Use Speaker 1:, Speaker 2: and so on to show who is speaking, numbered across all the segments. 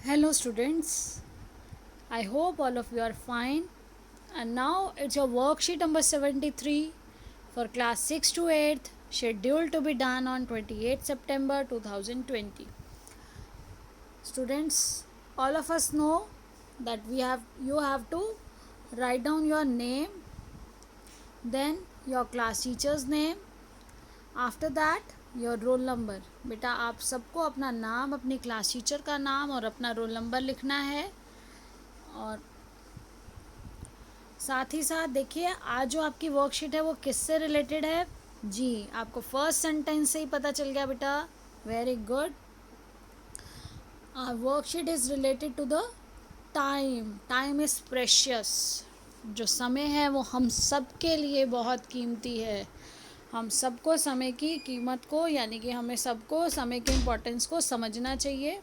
Speaker 1: Hello students, I hope all of you are fine, and now it's your worksheet number 73 for class 6 to 8th, scheduled to be done on 28 September 2020. Students, all of us know that you have to write down your name, then your class teacher's name, after that your roll number. बेटा आप सबको अपना नाम, अपनी class teacher का नाम और अपना रोल नंबर लिखना है. और साथ ही साथ देखिए आज जो आपकी वर्कशीट है वो किससे रिलेटेड है. जी आपको फर्स्ट सेंटेंस से ही पता चल गया बेटा. Very good. Worksheet is related to the time. Time is precious. जो समय है वो हम सब के लिए बहुत कीमती है. हम सबको समय की कीमत को यानी कि हमें सबको समय के इम्पोर्टेंस को समझना चाहिए.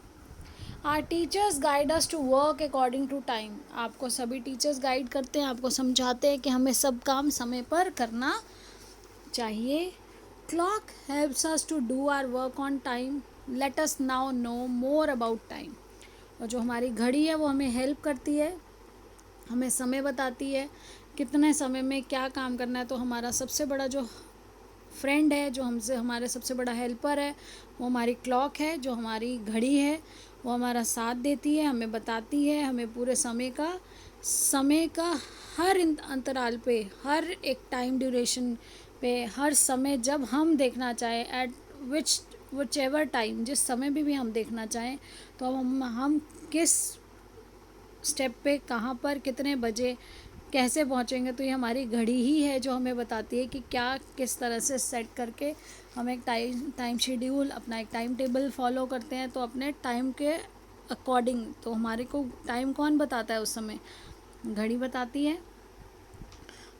Speaker 1: Our teachers guide us to work according to time. आपको सभी टीचर्स गाइड करते हैं, आपको समझाते हैं कि हमें सब काम समय पर करना चाहिए. Clock helps us to do our work on time. Let us now know more about time. और जो हमारी घड़ी है वो हमें हेल्प करती है, हमें समय बताती है कितने समय में क्या काम करना है. तो हमारा सबसे बड़ा जो फ्रेंड है, जो हमसे हमारे सबसे बड़ा हेल्पर है, वो हमारी क्लॉक है. जो हमारी घड़ी है वो हमारा साथ देती है, हमें बताती है, हमें पूरे समय का हर अंतराल पे, हर एक टाइम ड्यूरेशन पे, हर समय जब हम देखना चाहें, एट विच एवर टाइम, जिस समय भी हम देखना चाहें, तो हम किस स्टेप पे, कहाँ पर, कितने बजे, कैसे पहुँचेंगे. तो ये हमारी घड़ी ही है जो हमें बताती है कि क्या किस तरह से सेट करके हम एक टाइम शेड्यूल, अपना एक टाइम टेबल फॉलो करते हैं. तो अपने टाइम के अकॉर्डिंग, तो हमारे को टाइम कौन बताता है उस समय? घड़ी बताती है.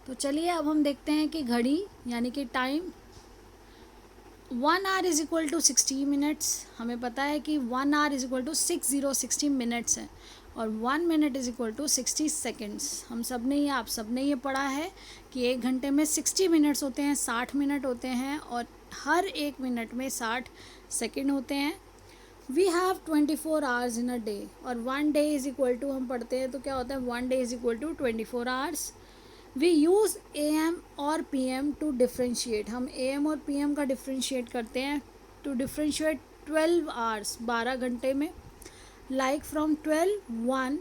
Speaker 1: तो चलिए अब हम देखते हैं कि घड़ी यानी कि time. 1 hour is equal to 60 minutes. हमें पता है कि 1 hour is equal to 60 minutes है. और 1 minute is equal to 60 seconds. हम सब ने ये, आप सब ने ये पढ़ा है कि एक घंटे में 60 मिनट्स होते हैं, 60 मिनट होते हैं, और हर एक मिनट में 60 सेकेंड होते हैं. We have 24 hours in a day. और 1 day इज़ इक्वल टू, हम पढ़ते हैं तो क्या होता है, 1 day is equal to 24 hours. We use AM और PM टू डिफ्रेंशिएट. हम AM और PM का डिफ्रेंशिएट करते हैं. टू डिफ्रेंशिएट 12 hours, 12 घंटे में. लाइक फ्रॉम 12:01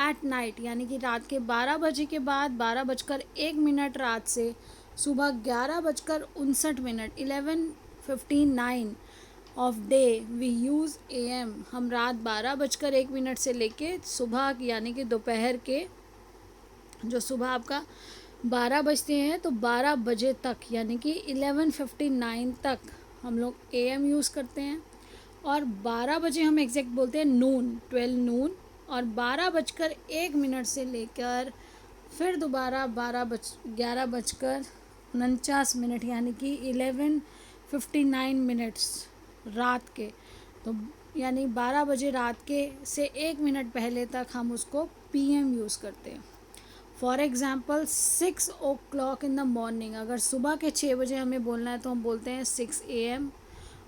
Speaker 1: एट नाइट, यानी कि रात के 12 बजे के बाद 12:01 रात से सुबह 11:59 11:59 of day we use AM. हम रात 12:01 से लेके सुबह यानी कि दोपहर के, जो सुबह आपका 12 बजते हैं तो 12 बजे तक यानी कि 11:59 तक हम लोग AM यूज़ करते हैं. और 12 बजे हम एग्जैक्ट बोलते हैं नून, 12 नून. और 12:01 से लेकर फिर दोबारा 11:49 यानी कि 11:59 रात के. तो यानी 12 बजे रात के से 1 मिनट पहले तक हम उसको PM यूज़ करते हैं. For example 6 o'clock in the morning. अगर सुबह के 6 बजे हमें बोलना है तो हम बोलते हैं 6 AM.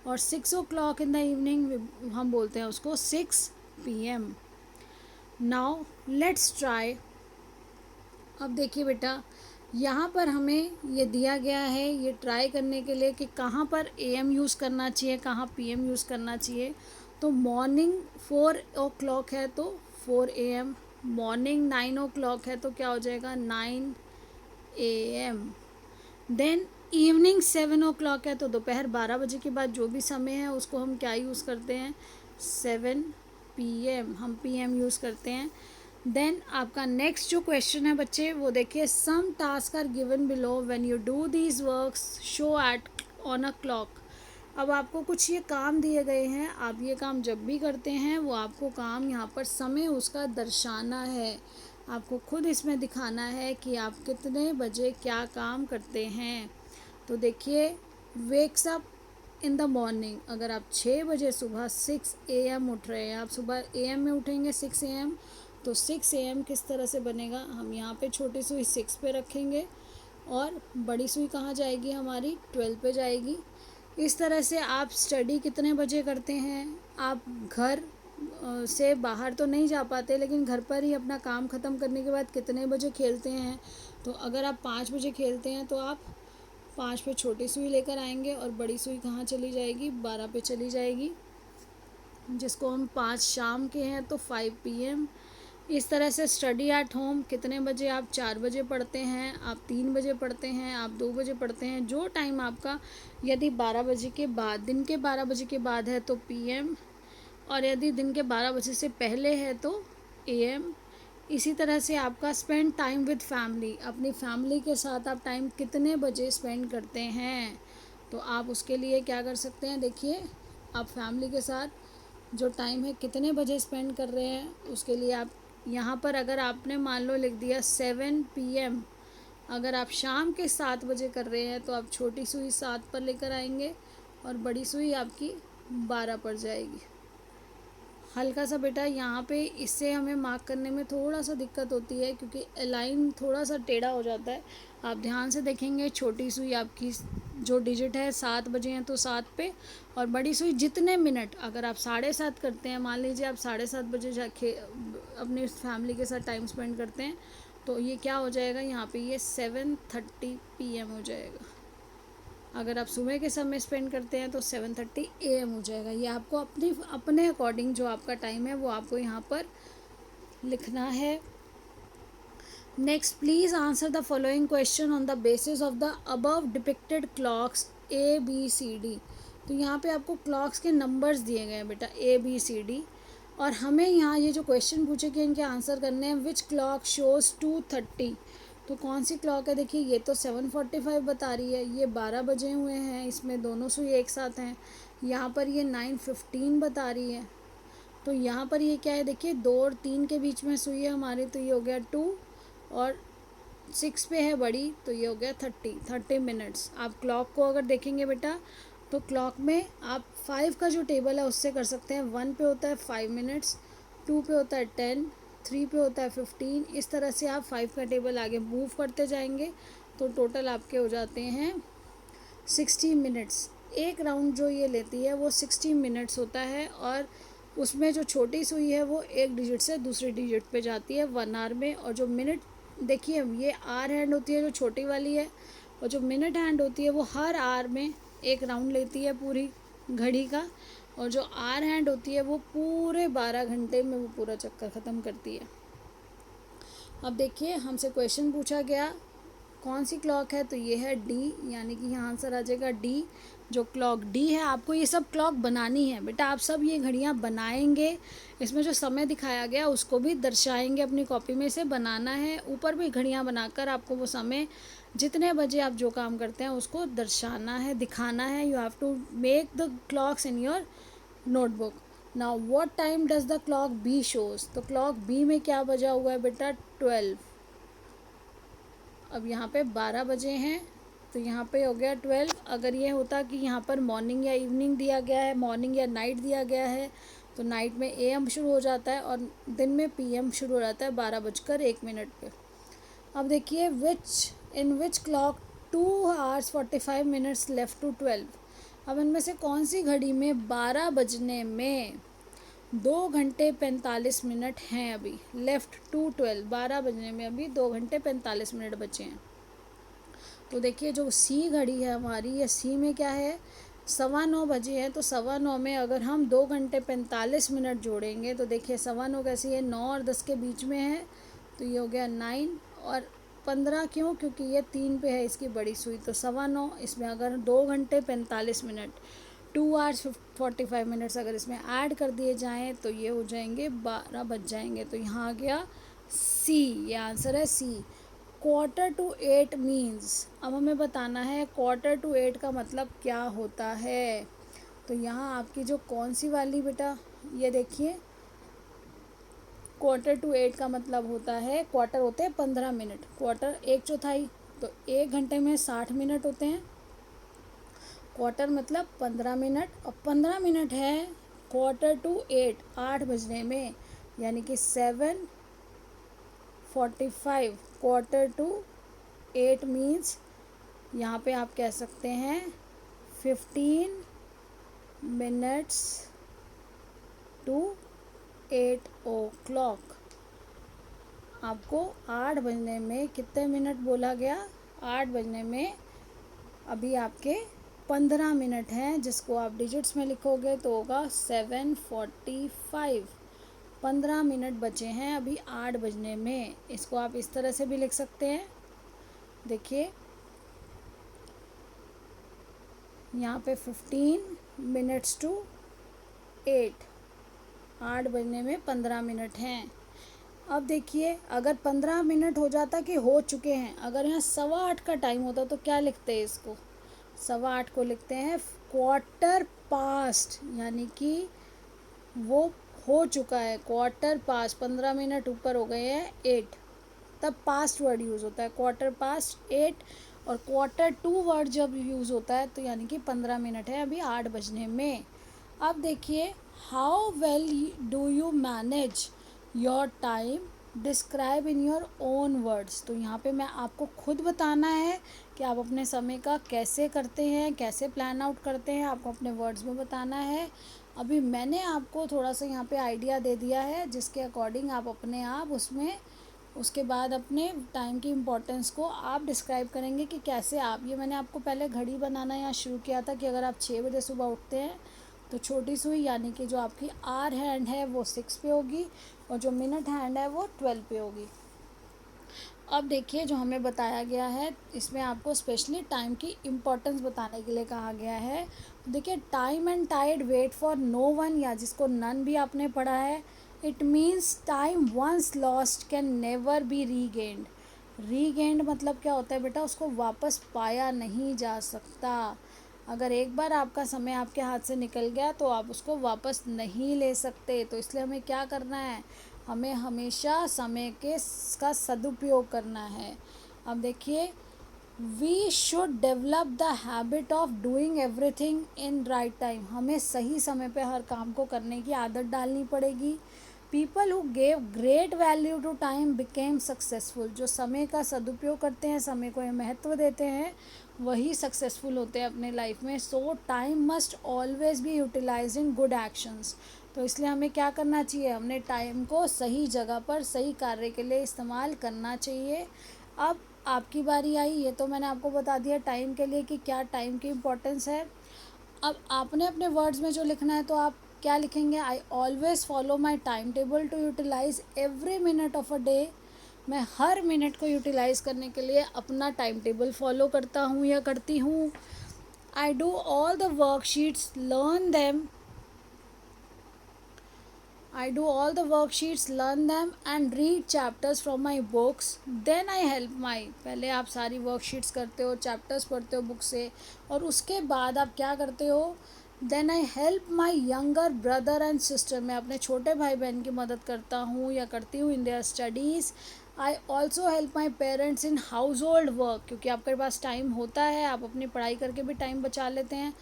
Speaker 1: और 6 o'clock इन द इवनिंग हम बोलते हैं उसको 6 PM. Now let's try. अब देखिए बेटा, यहाँ पर हमें ये दिया गया है ये ट्राई करने के लिए कि कहाँ पर AM यूज़ करना चाहिए, कहाँ PM यूज़ करना चाहिए. तो मॉर्निंग 4 o'clock है तो 4 AM. मॉर्निंग 9 o'clock है तो क्या हो जाएगा, 9 AM. देन इवनिंग 7 o'clock है तो दोपहर 12 बजे के बाद जो भी समय है उसको हम क्या यूज़ करते हैं, 7 PM. हम PM यूज़ करते हैं. देन आपका नेक्स्ट जो क्वेश्चन है बच्चे वो देखिए. Some task are given below, when you do these works show it on a clock. अब आपको कुछ ये काम दिए गए हैं, आप ये काम जब भी करते हैं वो आपको काम यहाँ पर समय उसका दर्शाना है. आपको खुद इसमें दिखाना है कि आप कितने बजे क्या काम करते हैं. तो देखिए, wakes up in the morning. अगर आप 6 बजे सुबह 6 AM उठ रहे हैं, आप सुबह AM में उठेंगे 6 AM. तो 6 AM किस तरह से बनेगा, हम यहाँ पे छोटी सुई 6 पे रखेंगे और बड़ी सुई कहाँ जाएगी, हमारी 12 पे जाएगी. इस तरह से आप स्टडी कितने बजे करते हैं, आप घर से बाहर तो नहीं जा पाते, लेकिन घर पर ही अपना काम ख़त्म करने के बाद कितने बजे खेलते हैं। तो अगर आप 5 बजे खेलते हैं तो आप 5 पे छोटी सुई लेकर आएंगे और बड़ी सुई कहाँ चली जाएगी, 12 पे चली जाएगी, जिसको हम 5 शाम के हैं तो 5 PM। इस तरह से स्टडी एट होम कितने बजे, आप 4 बजे पढ़ते हैं, आप 3 बजे पढ़ते हैं, आप 2 बजे पढ़ते हैं, जो टाइम आपका, यदि 12 बजे के बाद, दिन के 12 बजे के बाद है तो PM, और यदि दिन के 12 बजे से पहले है तो AM। इसी तरह से आपका स्पेंड टाइम विद फैमिली, अपनी फैमिली के साथ आप टाइम कितने बजे स्पेंड करते हैं, तो आप उसके लिए क्या कर सकते हैं, देखिए आप फैमिली के साथ जो टाइम है कितने बजे स्पेंड कर रहे हैं, उसके लिए आप यहाँ पर अगर आपने मान लो लिख दिया 7 PM, अगर आप शाम के 7 बजे कर रहे हैं तो आप छोटी सुई 7 पर लेकर आएंगे और बड़ी सुई आपकी 12 पर जाएगी। हल्का सा बेटा यहाँ पे इससे हमें मार्क करने में थोड़ा सा दिक्कत होती है, क्योंकि लाइन थोड़ा सा टेढ़ा हो जाता है। आप ध्यान से देखेंगे, छोटी सुई आपकी जो डिजिट है 7 बजे हैं तो 7 पे, और बड़ी सुई जितने मिनट, अगर आप 7:30 करते हैं, मान लीजिए आप 7:30 बजे जाके अपनी फैमिली के साथ टाइम स्पेंड करते हैं, तो ये क्या हो जाएगा, यहाँ पे ये 7:30 PM हो जाएगा। अगर आप सुबह के समय स्पेंड करते हैं तो 7:30 AM हो जाएगा। ये आपको अपने अकॉर्डिंग जो आपका टाइम है वो आपको यहाँ पर लिखना है। Next, please answer the following question on the basis of the above depicted clocks ABCD। तो यहाँ पे आपको क्लॉक्स के नंबर्स दिए गए हैं बेटा ABCD, और हमें यहाँ ये जो क्वेश्चन पूछे कि इनके आंसर करने हैं। विच क्लॉक शोज़ 2:30, तो कौन सी क्लॉक है, देखिए ये तो 7:45 बता रही है, ये 12 बजे हुए हैं, इसमें दोनों सुई एक साथ हैं। यहाँ पर ये 9:15 बता रही है, तो यहाँ पर ये क्या है, देखिए 2 और 3 के बीच में सुई है हमारी, तो ये हो गया 2, और 6 पे है बड़ी, तो ये हो गया 30 मिनट्स। आप क्लॉक को अगर देखेंगे बेटा, तो क्लॉक में आप 5 का जो टेबल है उससे कर सकते हैं। 1 पे होता है 5 मिनट्स, 2 पे होता है 10, 3 पे होता है 15। इस तरह से आप 5 का टेबल आगे मूव करते जाएंगे, तो टोटल आपके हो जाते हैं 60 मिनट्स। एक राउंड जो ये लेती है वो 60 मिनट्स होता है, और उसमें जो छोटी सुई है वो एक डिजिट से दूसरी डिजिट पे जाती है 1 आवर में। और जो मिनट, देखिए ये आर हैंड होती है जो छोटी वाली है, और जो मिनट हैंड होती है वो हर आवर में एक राउंड लेती है पूरी घड़ी का, और जो आर हैंड होती है वो पूरे 12 घंटे में वो पूरा चक्कर ख़त्म करती है। अब देखिए हमसे क्वेश्चन पूछा गया कौन सी क्लॉक है, तो ये है डी, यानी कि यहाँ आंसर आ जाएगा डी। जो क्लॉक डी है, आपको ये सब क्लॉक बनानी है बेटा, आप सब ये घड़ियाँ बनाएंगे। इसमें जो समय दिखाया गया उसको भी दर्शाएंगे, अपनी कॉपी में से बनाना है। ऊपर भी घड़ियाँ बनाकर आपको वो समय, जितने बजे आप जो काम करते हैं उसको दर्शाना है, दिखाना है। You have to make the clocks in your notebook. Now what time does the clock B shows, तो क्लॉक बी में क्या बजा हुआ है बेटा, 12। अब यहाँ पे 12 बजे हैं, तो यहाँ पे हो गया 12। अगर ये होता कि यहाँ पर मॉर्निंग या इवनिंग दिया गया है, मॉर्निंग या नाइट दिया गया है, तो नाइट में AM शुरू हो जाता है और दिन में PM शुरू हो जाता है 12:01 पे। अब देखिए in which clock 2 hours 45 minutes left to 12। अब इनमें से कौन सी घड़ी में 12 बजने में 2 घंटे 45 मिनट हैं अभी, लेफ्ट टू 12, 12 बजने में अभी 2 घंटे 45 मिनट बचे हैं। तो देखिए जो सी घड़ी है हमारी, ये सी में क्या है, 9:15 बजे हैं, तो 9:15 में अगर हम 2 घंटे 45 मिनट जोड़ेंगे, तो देखिए 9:15 कैसी है, 9 और 10 के बीच में है, तो ये हो गया 9 और 15, क्यों, क्योंकि ये 3 पे है इसकी बड़ी सुई, तो 9:15, इसमें अगर 2 घंटे 45 मिनट 2 hours 45 मिनट्स अगर इसमें ऐड कर दिए जाएँ तो ये हो जाएंगे 12 बज जाएंगे। तो यहाँ आ गया सी, ये आंसर है सी। 7:45 मीन्स, अब हमें बताना है 7:45 का मतलब क्या होता है। तो यहाँ आपकी जो कौन सी वाली बेटा, ये देखिए 7:45 का मतलब होता है, क्वार्टर होते हैं 15 मिनट, क्वार्टर 1/4, तो 1 घंटे में 60 मिनट होते हैं, क्वार्टर मतलब 15 मिनट, और 15 मिनट है 7:45, 8 बजने में, यानी कि 7:45, 7:45 मीन्स यहाँ पे आप कह सकते हैं 15 मिनट्स टू 8 o'clock। आपको 8 बजने में कितने मिनट बोला गया? 8 बजने में अभी आपके 15 मिनट हैं, जिसको आप डिजिट्स में लिखोगे तो होगा 7:45। 15 मिनट बचे हैं अभी 8 बजने में। इसको आप इस तरह से भी लिख सकते हैं। देखिए यहाँ पे 15 मिनट्स टू 8, 8 बजने में 15 मिनट हैं। अब देखिए अगर 15 मिनट हो जाता कि हो चुके हैं, अगर यहाँ 7:15 का टाइम होता तो क्या लिखते हैं इसको? 7:15 को लिखते हैं क्वार्टर पास्ट, यानी कि वो हो चुका है। क्वार्टर पास्ट, 15 मिनट ऊपर हो गए हैं 8, तब पास्ट वर्ड यूज़ होता है क्वार्टर पास्ट 8। और क्वार्टर टू वर्ड जब यूज़ होता है तो यानी कि 15 मिनट है अभी 8 बजने में। अब देखिए how well do you manage your time, describe in your own words. तो यहाँ पे मैं आपको खुद बताना है कि आप अपने समय का कैसे करते हैं, कैसे प्लान आउट करते हैं, आपको अपने वर्ड्स में बताना है। अभी मैंने आपको थोड़ा सा यहाँ पे आइडिया दे दिया है, जिसके अकॉर्डिंग आप अपने आप उसमें उसके बाद अपने टाइम की इम्पोर्टेंस को आप डिस्क्राइब करेंगे कि कैसे आप, ये मैंने आपको पहले घड़ी बनाना यहाँ शुरू किया था कि अगर आप 6 बजे सुबह उठते हैं तो छोटी सुई यानी कि जो आपकी आर हैंड है वो 6 पे होगी और जो मिनट हैंड है वो 12 पे होगी। अब देखिए जो हमें बताया गया है इसमें आपको स्पेशली टाइम की इम्पोर्टेंस बताने के लिए कहा गया है। देखिए time and tide wait for no one, या जिसको नन भी आपने पढ़ा है, it means time once lost can never be regained. Regained मतलब क्या होता है बेटा? उसको वापस पाया नहीं जा सकता। अगर एक बार आपका समय आपके हाथ से निकल गया तो आप उसको वापस नहीं ले सकते। तो इसलिए हमें क्या करना है? हमें हमेशा समय के का सदुपयोग करना है। अब देखिए we should develop the habit of doing everything in right time. हमें सही समय पे हर काम को करने की आदत डालनी पड़ेगी। People who gave great value to time became successful. जो समय का सदुपयोग करते हैं, समय को महत्व देते हैं, वही सक्सेसफुल होते हैं अपने लाइफ में। So time must always be utilize in good actions. तो इसलिए हमें क्या करना चाहिए? हमने टाइम को सही जगह पर सही कार्य के लिए इस्तेमाल करना चाहिए। अब आपकी बारी आई। ये तो मैंने आपको बता दिया टाइम के लिए कि क्या टाइम की इम्पोर्टेंस है। अब आपने अपने वर्ड्स में जो लिखना है तो आप क्या लिखेंगे? I always follow my time table to utilize every minute of a day. मैं हर मिनट को यूटिलाइज़ करने के लिए अपना टाइम टेबल फॉलो करता हूँ या करती हूँ। I do all the worksheets, learn them. I do all the worksheets, learn them and read chapters from my books. Then I help my, पहले आप सारी वर्कशीट्स करते हो, चैप्टर्स पढ़ते हो बुक से, और उसके बाद आप क्या करते हो? Then I help my younger brother and sister. मैं अपने छोटे भाई बहन की मदद करता हूँ या करती हूँ in their studies. I also help my parents in household work. क्योंकि आपके पास टाइम होता है, आप अपनी पढ़ाई करके भी टाइम बचा लेते हैं,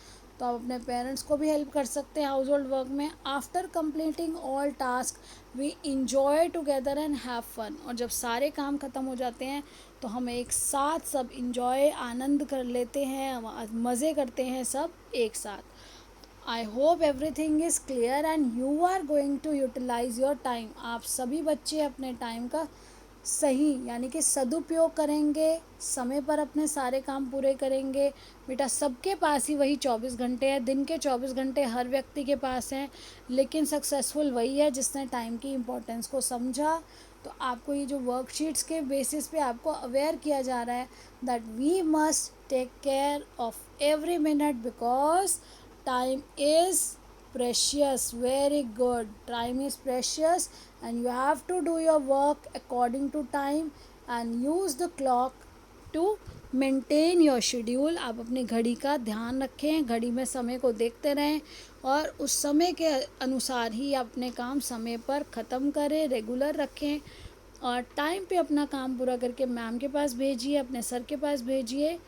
Speaker 1: तो आप अपने पेरेंट्स को भी हेल्प कर सकते हैं हाउस होल्ड वर्क में। After completing all task we enjoy together and have fun. और जब सारे काम ख़त्म हो जाते हैं तो हम एक साथ सब इंजॉय, आनंद कर लेते हैं, मज़े करते हैं सब एक साथ। I hope everything is clear and you are going to utilize your time. आप सभी बच्चे अपने टाइम का सही यानी कि सदुपयोग करेंगे, समय पर अपने सारे काम पूरे करेंगे। बेटा सबके पास ही वही 24 घंटे हैं, दिन के 24 घंटे हर व्यक्ति के पास हैं, लेकिन सक्सेसफुल वही है जिसने टाइम की इम्पोर्टेंस को समझा। तो आपको ये जो वर्कशीट्स के बेसिस पे आपको अवेयर किया जा रहा है that we must take care of every minute because time is precious. Very good. Time is precious and you have to do your work according to time and use the clock to maintain your schedule. आप अपनी घड़ी का ध्यान रखें, घड़ी में समय को देखते रहें और उस समय के अनुसार ही अपने काम समय पर ख़त्म करें, रेगुलर रखें और टाइम पे अपना काम पूरा करके मैम के पास भेजिए, अपने सर के पास भेजिए।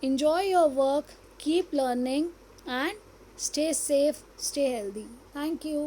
Speaker 1: Enjoy your work, keep learning and stay safe, stay healthy. Thank you.